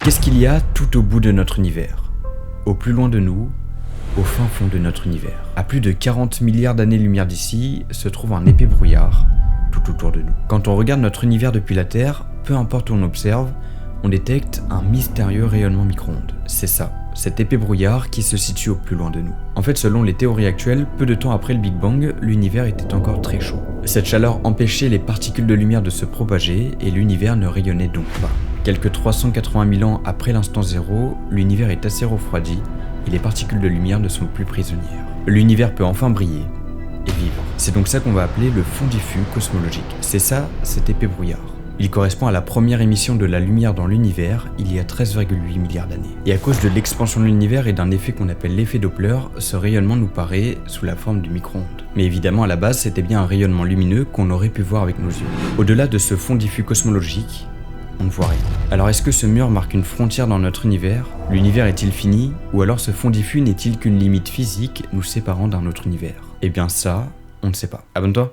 Qu'est-ce qu'il y a tout au bout de notre univers? Au plus loin de nous, au fin fond de notre univers. À plus de 40 milliards d'années-lumière d'ici, se trouve un épais brouillard tout autour de nous. Quand on regarde notre univers depuis la Terre, peu importe où on observe, on détecte un mystérieux rayonnement micro-ondes. C'est ça, cet épais brouillard qui se situe au plus loin de nous. En fait, selon les théories actuelles, peu de temps après le Big Bang, l'univers était encore très chaud. Cette chaleur empêchait les particules de lumière de se propager et l'univers ne rayonnait donc pas. Quelques 380 000 ans après l'instant zéro, l'univers est assez refroidi et les particules de lumière ne sont plus prisonnières. L'univers peut enfin briller et vivre. C'est donc ça qu'on va appeler le fond diffus cosmologique. C'est ça, cet épais brouillard. Il correspond à la première émission de la lumière dans l'univers il y a 13,8 milliards d'années. Et à cause de l'expansion de l'univers et d'un effet qu'on appelle l'effet Doppler, ce rayonnement nous paraît sous la forme du micro-ondes. Mais évidemment à la base c'était bien un rayonnement lumineux qu'on aurait pu voir avec nos yeux. Au-delà de ce fond diffus cosmologique, on ne voit rien. Alors est-ce que ce mur marque une frontière dans notre univers? L'univers est-il fini? Ou alors ce fond diffus n'est-il qu'une limite physique nous séparant d'un autre univers? Eh bien ça, on ne sait pas. Abonne-toi!